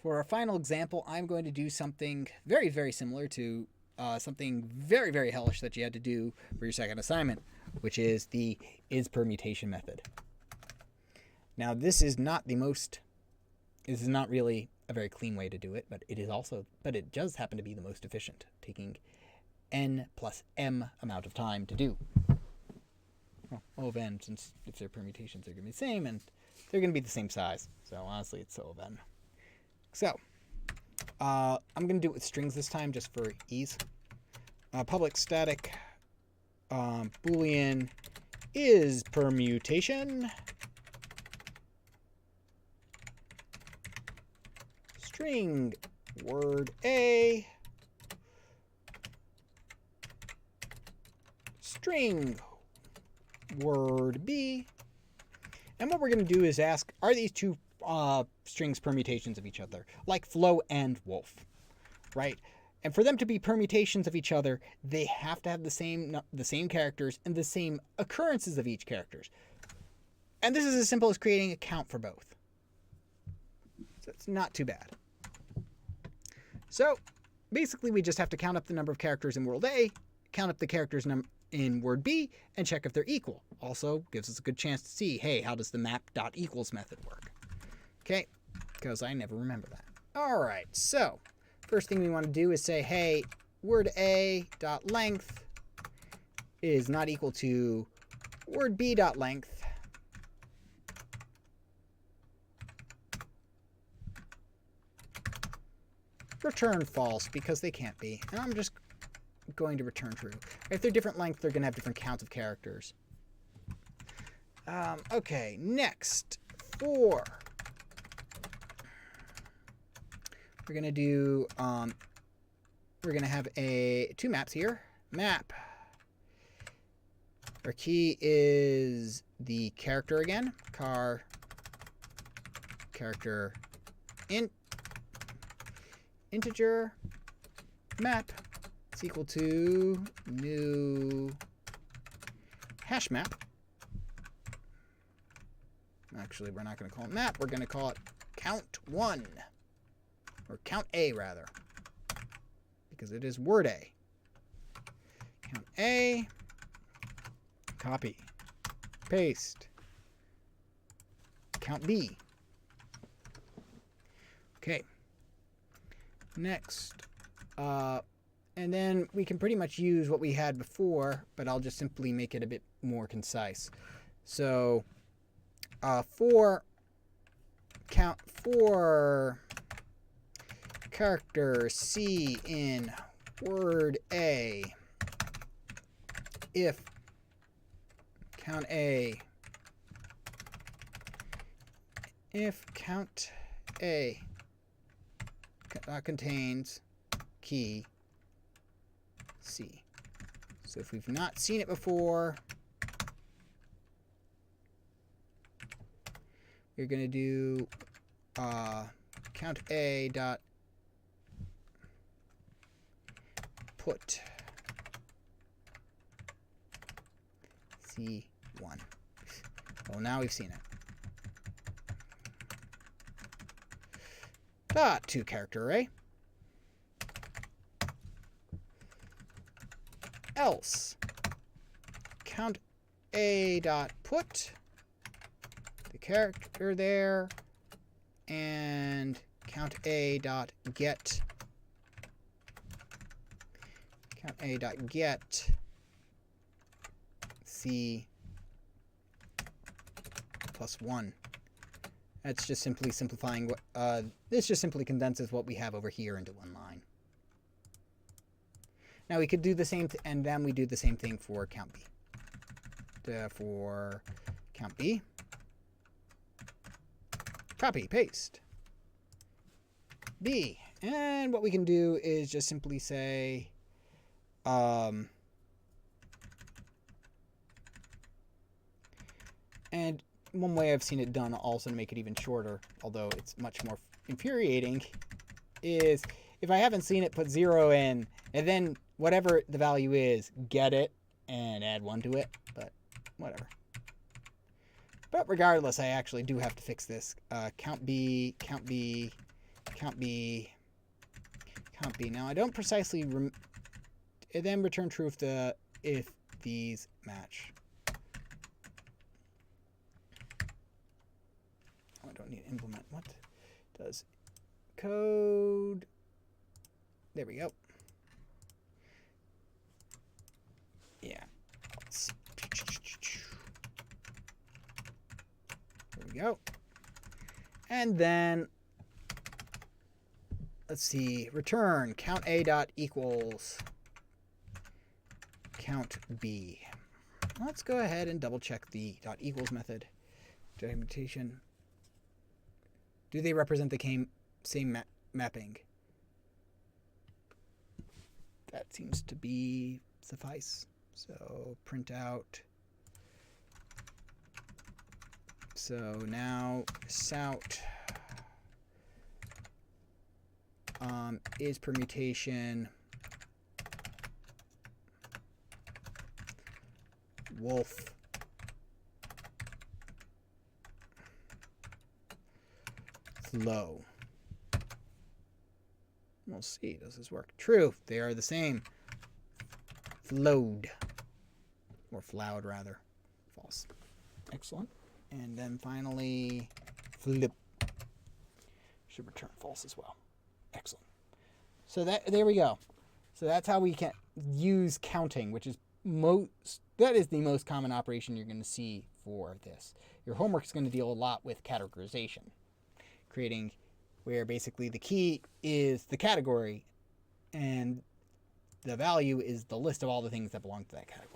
For our final example, I'm going to do something very, very similar to something very, very hellish that you had to do for your second assignment, which is the is permutation method. Now, this is not really a very clean way to do it, but it does happen to be the most efficient, taking n plus m amount of time to do. Well, O of n, since if they're permutations, they're going to be the same, and they're going to be the same size. So honestly, it's O of n. So, I'm going to do it with strings this time, just for ease. Public static boolean is permutation. String word A. String word B. And what we're going to do is ask, are these two strings permutations of each other, like Flo and Wolf, right? And for them to be permutations of each other, they have to have the same characters and the same occurrences of each characters. And this is as simple as creating a count for both. So it's not too bad. So basically, we just have to count up the number of characters in world A, count up the characters in word B, and check if they're equal. Also gives us a good chance to see, hey, how does the map.equals method work? Okay, because I never remember that. All right, so first thing we want to do is say, hey, word A dot length is not equal to word B dot length. Return false, because they can't be. And I'm just going to return true. If they're different length, they're going to have different counts of characters. Okay, next, for... We're going to do, we're going to have two maps here. Map. Our key is the character again. Character integer map is equal to new hash map. Actually, we're not going to call it map. We're going to call it count1. Or count A, rather. Because it is word A. Count A. Copy. Paste. Count B. Okay. Next. And then we can pretty much use what we had before, but I'll just simply make it a bit more concise. So, for character C in word A, if count A contains key C. So if we've not seen it before, we're going to do count A dot put C1. Well, now we've seen it. Dot to character array. Else count A dot put the character there and count A dot get C plus 1. That's just simply simplifying what this just simply condenses what we have over here into one line. Now we could do the same and then we do the same thing for count B. For count B, copy, paste, B. And what we can do is just simply say and one way I've seen it done also to make it even shorter, although it's much more infuriating, is if I haven't seen it, put 0 in, and then whatever the value is, get it, and add 1 to it, but whatever. But regardless, I actually do have to fix this. Count B, count B. Count B. Now I don't precisely. It then return true if these match. Oh, I don't need to implement. What does code? There we go. Yeah. There we go. And then let's see. Return count A dot equals count B. Let's go ahead and double check the dot equals method. Documentation. Do they represent the same mapping? That seems to be suffice. So print out. So now sout is permutation wolf flow. We'll see. Does this work? True. They are the same. Flowed. Or flowed, rather. False. Excellent. And then finally, flip. Should return false as well. Excellent. So there we go. So that's how we can use counting, which is that is the most common operation you're going to see for this. Your homework is going to deal a lot with categorization. Creating where basically the key is the category and the value is the list of all the things that belong to that category.